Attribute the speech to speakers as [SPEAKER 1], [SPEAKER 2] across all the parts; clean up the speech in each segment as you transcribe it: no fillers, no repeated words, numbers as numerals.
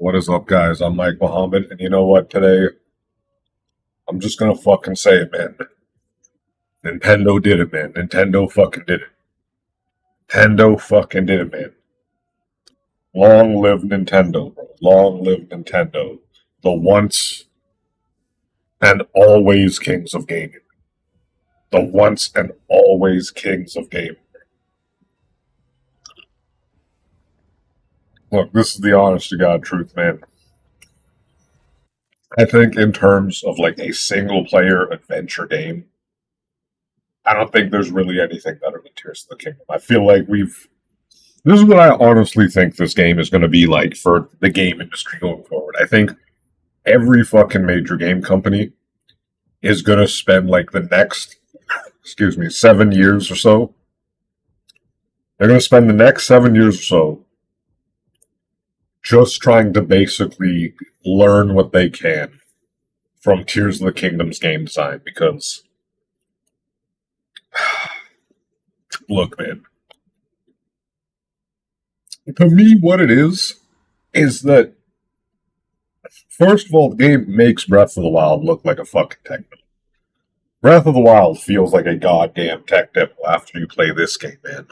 [SPEAKER 1] What is up, guys? I'm Mike Muhammad, and you know what? Today, I'm just gonna fucking say it, man. Nintendo did it, man. Nintendo fucking did it. Nintendo fucking did it, man. Long live Nintendo, bro. Long live Nintendo. The once and always kings of gaming. The once and always kings of gaming. Look, this is the honest to God truth, man. I think in terms of like a single player adventure game, I don't think there's really anything better than Tears of the Kingdom. I feel like this is what I honestly think this game is going to be like for the game industry going forward. I think every fucking major game company is going to spend like the next, 7 years or so. They're going to spend the next 7 years or so just trying to basically learn what they can from Tears of the Kingdom's game design because, look, man. To me, what it is that, first of all, the game makes Breath of the Wild look like a fucking tech demo. Breath of the Wild feels like a goddamn tech demo after you play this game, man.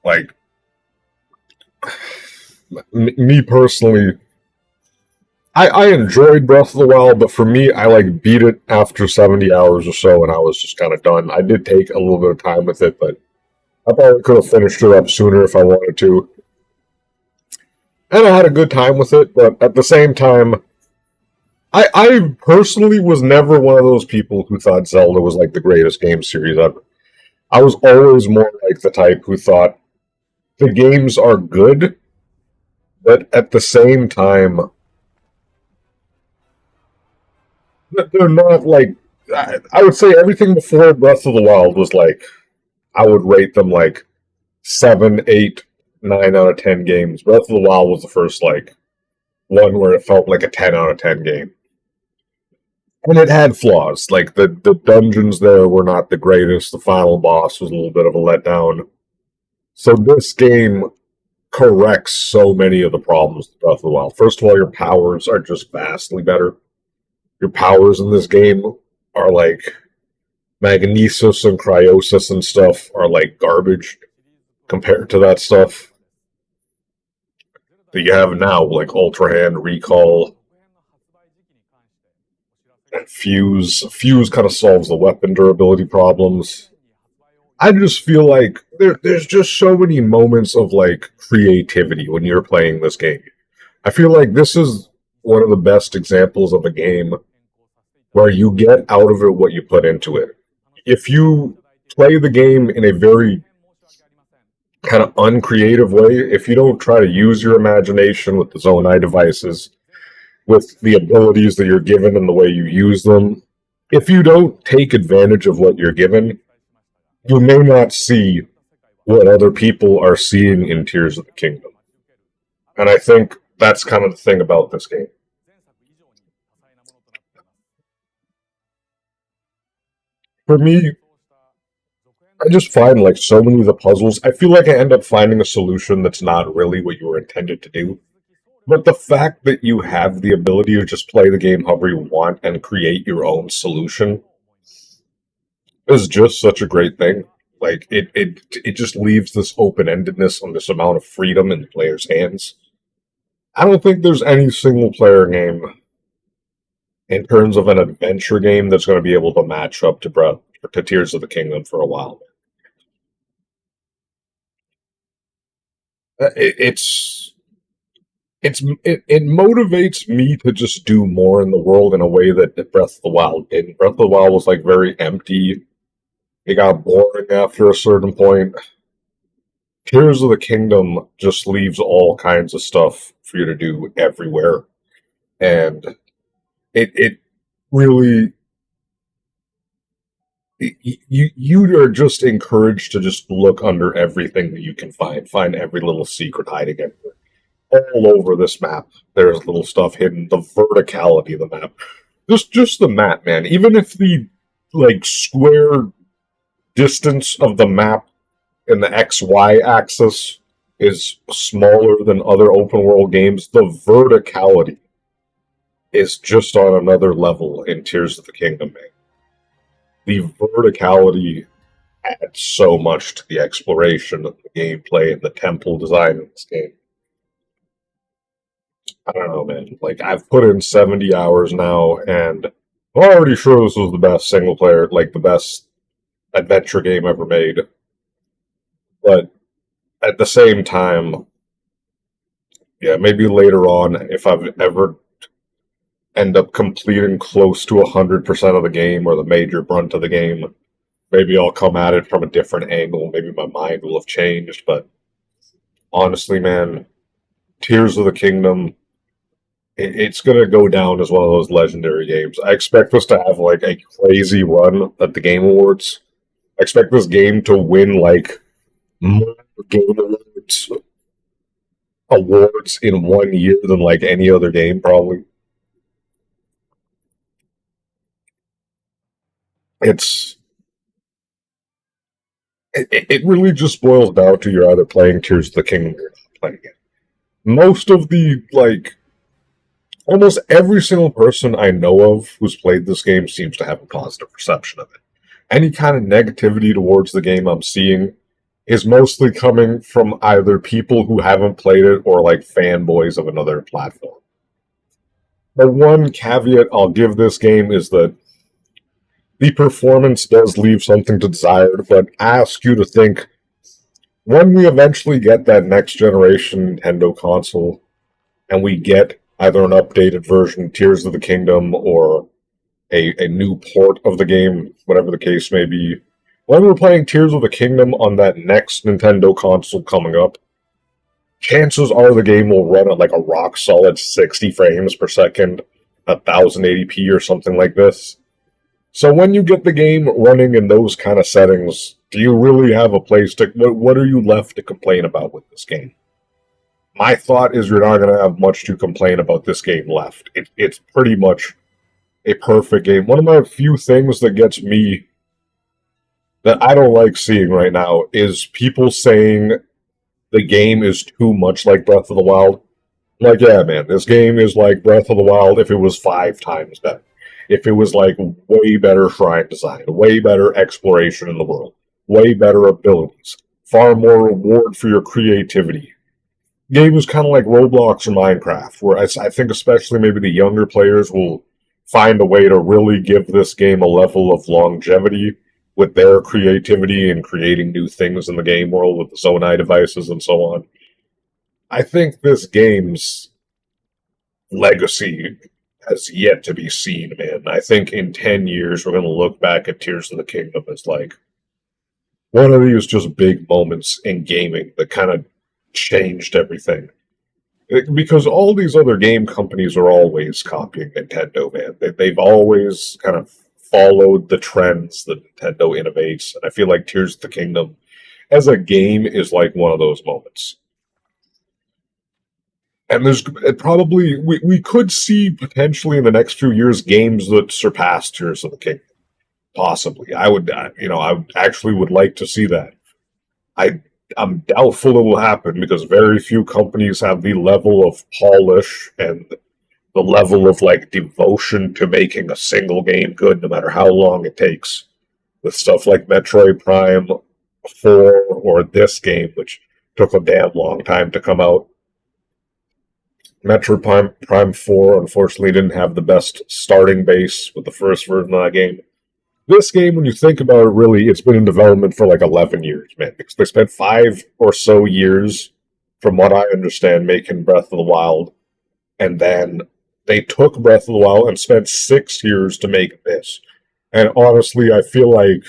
[SPEAKER 1] Like, me personally, I enjoyed Breath of the Wild, but for me, I like beat it after 70 hours or so, and I was just kind of done. I did take a little bit of time with it, but I probably could have finished it up sooner if I wanted to. And I had a good time with it, but at the same time, I personally was never one of those people who thought Zelda was like the greatest game series ever. I was always more like the type who thought the games are good, but at the same time, they're not like. I would say everything before Breath of the Wild was like, I would rate them like 7, 8, 9 out of 10 games. Breath of the Wild was the first like one where it felt like a 10 out of 10 game. And it had flaws. Like the dungeons there were not the greatest. The final boss was a little bit of a letdown. So this game corrects so many of the problems with Breath of the Wild. First of all, your powers are just vastly better. Your powers in this game are like magnesis and cryosis and stuff are like garbage compared to that stuff that you have now, like Ultra Hand, Recall, and Fuse. Fuse kind of solves the weapon durability problems. I just feel like there's just so many moments of like creativity when you're playing this game. I feel like this is one of the best examples of a game where you get out of it what you put into it. If you play the game in a very kind of uncreative way, if you don't try to use your imagination with the Zonai devices, with the abilities that you're given and the way you use them, if you don't take advantage of what you're given, you may not see what other people are seeing in Tears of the Kingdom. And I think that's kind of the thing about this game. For me, I just find like so many of the puzzles, I feel like I end up finding a solution that's not really what you were intended to do. But the fact that you have the ability to just play the game however you want and create your own solution is just such a great thing. Like it just leaves this open-endedness and this amount of freedom in the player's hands. I don't think there's any single player game in terms of an adventure game that's going to be able to match up to Tears of the Kingdom for a while. It motivates me to just do more in the world in a way that Breath of the Wild didn't. Breath of the Wild was like very empty. It got boring after a certain point. Tears of the Kingdom just leaves all kinds of stuff for you to do everywhere. And it really you are just encouraged to just look under everything that you can find every little secret hiding everywhere. All over this map, there's little stuff hidden. The verticality of the map, just the map, man. Even if the like square distance of the map in the XY axis is smaller than other open world games, the verticality is just on another level in Tears of the Kingdom, man. The verticality adds so much to the exploration of the gameplay and the temple design in this game. I don't know, man. Like, I've put in 70 hours now, and I'm already sure this was the best single player, like the best adventure game ever made. But at the same time, yeah, maybe later on, if I've ever end up completing close to 100% of the game or the major brunt of the game, maybe I'll come at it from a different angle. Maybe my mind will have changed. But honestly, man, Tears of the Kingdom, it's going to go down as one of those legendary games. I expect this to have like a crazy run at the Game Awards. I expect this game to win like more Game awards in 1 year than like any other game, probably. It's it really just boils down to you're either playing Tears of the Kingdom or you're not playing it. Most of the like almost every single person I know of who's played this game seems to have a positive perception of it. Any kind of negativity towards the game I'm seeing is mostly coming from either people who haven't played it or like fanboys of another platform. The one caveat I'll give this game is that the performance does leave something to desired, but I ask you to think when we eventually get that next generation Nintendo console and we get either an updated version of Tears of the Kingdom or a new port of the game, whatever the case may be, when we're playing Tears of the Kingdom on that next Nintendo console coming up, chances are the game will run at like a rock solid 60 frames per second, 1080p or something like this. So when you get the game running in those kind of settings, do you really have a place to... What are you left to complain about with this game? My thought is you're not going to have much to complain about this game left. It's pretty much a perfect game. One of my few things that gets me that I don't like seeing right now is people saying the game is too much like Breath of the Wild. Like, yeah, man, this game is like Breath of the Wild if it was 5 times better. If it was like way better shrine design, way better exploration in the world, way better abilities, far more reward for your creativity. Game is kind of like Roblox or Minecraft, where I think especially maybe the younger players will find a way to really give this game a level of longevity with their creativity and creating new things in the game world with the Zonai devices and so on. I think this game's legacy has yet to be seen, man. I think in 10 years, we're going to look back at Tears of the Kingdom as like one of these just big moments in gaming that kind of changed everything. Because all these other game companies are always copying Nintendo, man. They've always kind of followed the trends that Nintendo innovates. And I feel like Tears of the Kingdom as a game is like one of those moments. And there's probably we could see potentially in the next few years games that surpass Tears of the Kingdom. Possibly, I would, I actually would like to see that. I'm doubtful it will happen because very few companies have the level of polish and the level of like devotion to making a single game good, no matter how long it takes. With stuff like Metroid Prime 4 or this game, which took a damn long time to come out. Prime 4 unfortunately didn't have the best starting base with the first version of that game. This game, when you think about it, really, it's been in development for like 11 years, man. Because they spent 5 or so years, from what I understand, making Breath of the Wild. And then they took Breath of the Wild and spent 6 years to make this. And honestly, I feel like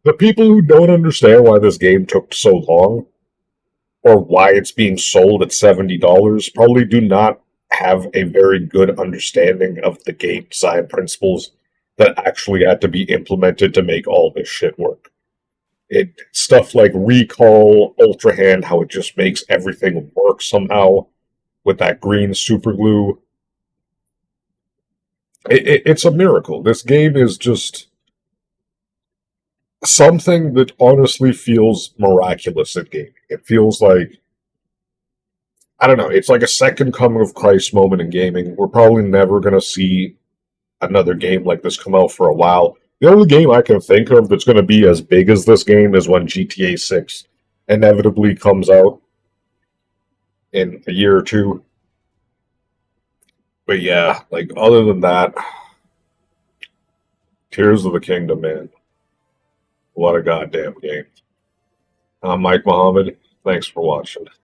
[SPEAKER 1] the people who don't understand why this game took so long, or why it's being sold at $70, probably do not have a very good understanding of the game design principles that actually had to be implemented to make all this shit work. Stuff like Recall, Ultra Hand, how it just makes everything work somehow with that green super glue. It's a miracle. This game is just something that honestly feels miraculous in gaming. It feels like I don't know. It's like a second coming of Christ moment in gaming. We're probably never gonna see another game like this come out for a while. The only game I can think of that's gonna be as big as this game is when GTA 6 inevitably comes out in a year or two. But yeah, like other than that, Tears of the Kingdom, man. What a goddamn game. I'm Mike Muhammad. Thanks for watching.